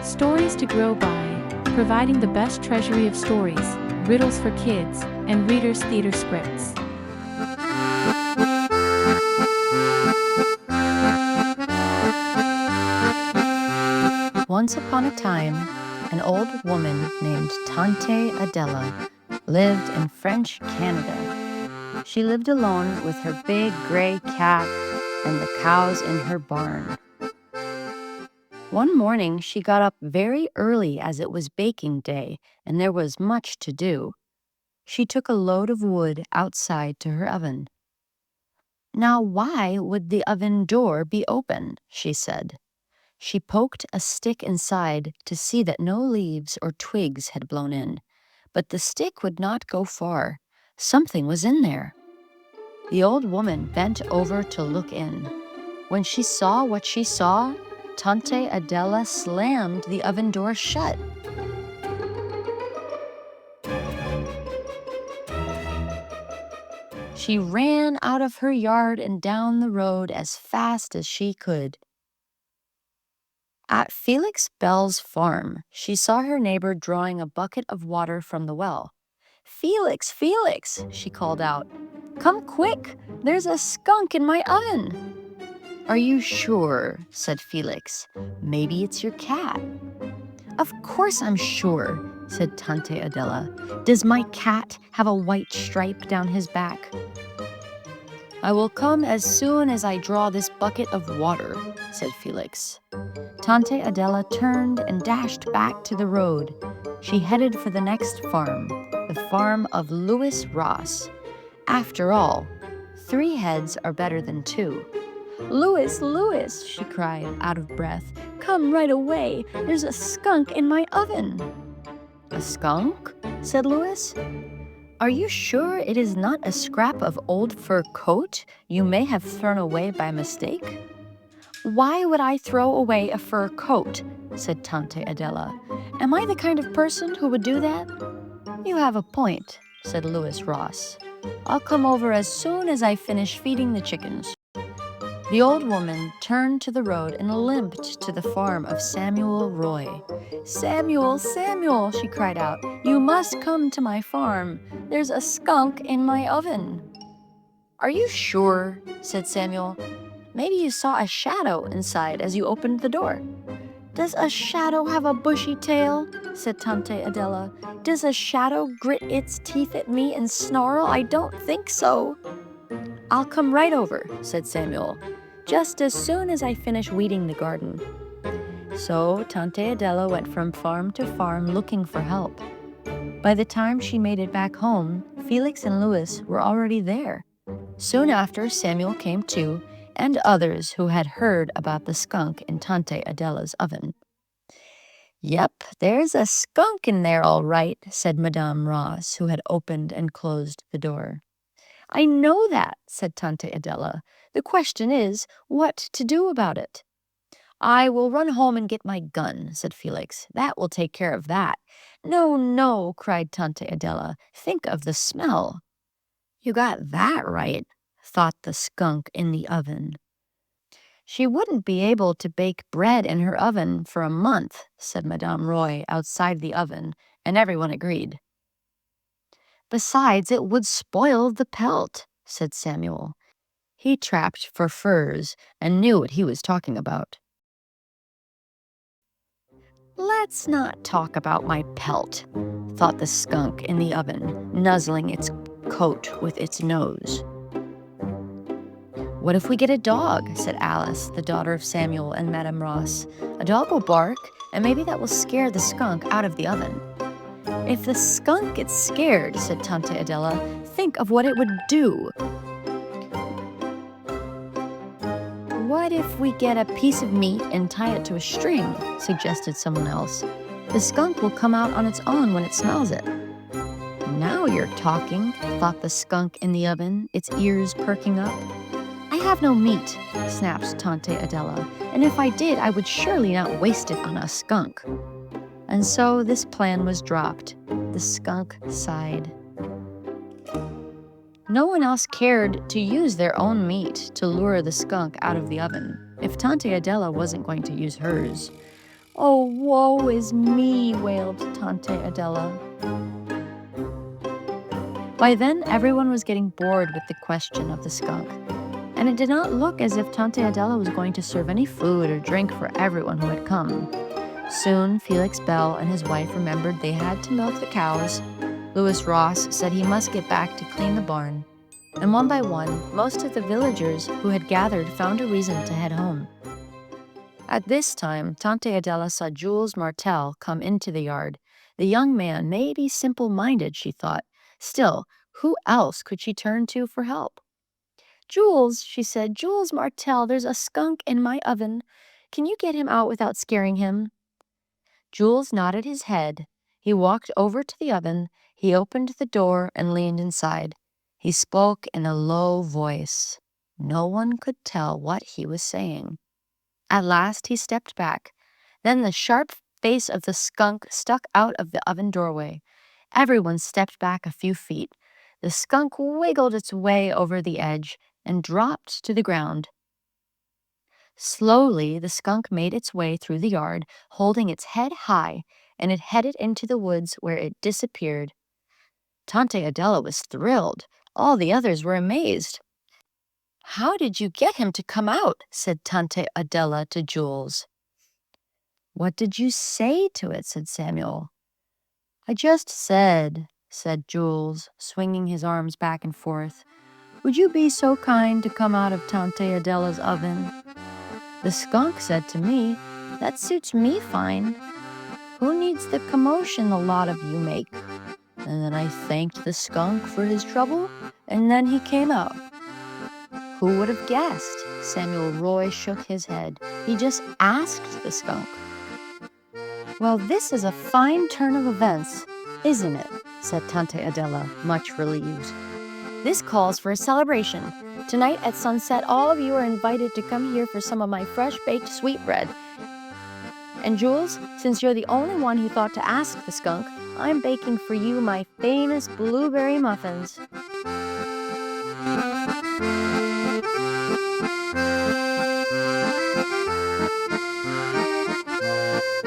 Stories to grow by, providing the best treasury of stories, riddles for kids, and readers' theater scripts. Once upon a time, an old woman named Tante Adela lived in French Canada. She lived alone with her big gray cat and the cows in her barn. One morning, she got up very early as it was baking day and there was much to do. She took a load of wood outside to her oven. "Now, why would the oven door be open?" she said. She poked a stick inside to see that no leaves or twigs had blown in, but the stick would not go far. Something was in there. The old woman bent over to look in. When she saw what she saw, Tante Adela slammed the oven door shut. She ran out of her yard and down the road as fast as she could. At Felix Bell's farm, she saw her neighbor drawing a bucket of water from the well. "Felix, Felix," she called out, "come quick, there's a skunk in my oven." "Are you sure?" said Felix. "Maybe it's your cat." "Of course I'm sure," said Tante Adela. "Does my cat have a white stripe down his back?" "I will come as soon as I draw this bucket of water," said Felix. Tante Adela turned and dashed back to the road. She headed for the next farm, the farm of Louis Ross. After all, 3 heads are better than 2. "Louis, Louis," she cried, out of breath, "come right away. There's a skunk in my oven." "A skunk?" said Louis. "Are you sure it is not a scrap of old fur coat you may have thrown away by mistake?" "Why would I throw away a fur coat?" said Tante Adela. "Am I the kind of person who would do that?" "You have a point," said Louis Ross. "I'll come over as soon as I finish feeding the chickens." The old woman turned to the road and limped to the farm of Samuel Roy. "Samuel, Samuel," she cried out, "you must come to my farm. There's a skunk in my oven." "Are you sure?" said Samuel. "Maybe you saw a shadow inside as you opened the door." "Does a shadow have a bushy tail?" said Tante Adela. "Does a shadow grit its teeth at me and snarl? I don't think so." "I'll come right over," said Samuel, "just as soon as I finish weeding the garden." So Tante Adela went from farm to farm looking for help. By the time she made it back home, Felix and Louis were already there. Soon after, Samuel came too, and others who had heard about the skunk in Tante Adela's oven. "Yep, there's a skunk in there all right," said Madame Ross, who had opened and closed the door. "I know that," said Tante Adela. "The question is, what to do about it?" "I will run home and get my gun," said Felix. "That will take care of that." "No, no," cried Tante Adela. "Think of the smell." "You got that right," thought the skunk in the oven. "She wouldn't be able to bake bread in her oven for a month," said Madame Roy outside the oven, and everyone agreed. "Besides, it would spoil the pelt," said Samuel. He trapped for furs and knew what he was talking about. "Let's not talk about my pelt," thought the skunk in the oven, nuzzling its coat with its nose. "What if we get a dog?" said Alice, the daughter of Samuel and Madame Ross. "A dog will bark, and maybe that will scare the skunk out of the oven." "If the skunk gets scared," said Tante Adela, "think of what it would do." "What if we get a piece of meat and tie it to a string?" suggested someone else. "The skunk will come out on its own when it smells it." "Now you're talking," thought the skunk in the oven, its ears perking up. "I have no meat," snapped Tante Adela, "and if I did, I would surely not waste it on a skunk." And so this plan was dropped. The skunk sighed. No one else cared to use their own meat to lure the skunk out of the oven, if Tante Adela wasn't going to use hers. "Oh, woe is me," wailed Tante Adela. By then, everyone was getting bored with the question of the skunk, and it did not look as if Tante Adela was going to serve any food or drink for everyone who had come. Soon, Felix Bell and his wife remembered they had to milk the cows. Louis Ross said he must get back to clean the barn. And one by one, most of the villagers who had gathered found a reason to head home. At this time, Tante Adela saw Jules Martel come into the yard. The young man may be simple-minded, she thought. Still, who else could she turn to for help? "Jules," she said, "Jules Martel, there's a skunk in my oven. Can you get him out without scaring him?" Jules nodded his head. He walked over to the oven. He opened the door and leaned inside. He spoke in a low voice. No one could tell what he was saying. At last he stepped back. Then the sharp face of the skunk stuck out of the oven doorway. Everyone stepped back a few feet. The skunk wiggled its way over the edge and dropped to the ground. Slowly, the skunk made its way through the yard, holding its head high, and it headed into the woods where it disappeared. Tante Adela was thrilled. All the others were amazed. "How did you get him to come out?" said Tante Adela to Jules. "What did you say to it?" said Samuel. "I just said," said Jules, swinging his arms back and forth, "would you be so kind to come out of Tante Adela's oven?" The skunk said to me, "That suits me fine. Who needs the commotion the lot of you make?" And then I thanked the skunk for his trouble, and then he came out. Who would have guessed? Samuel Roy shook his head. He just asked the skunk. "Well, this is a fine turn of events, isn't it?" said Tante Adela, much relieved. "This calls for a celebration. Tonight at sunset, all of you are invited to come here for some of my fresh-baked sweetbread. And Jules, since you're the only one who thought to ask the skunk, I'm baking for you my famous blueberry muffins."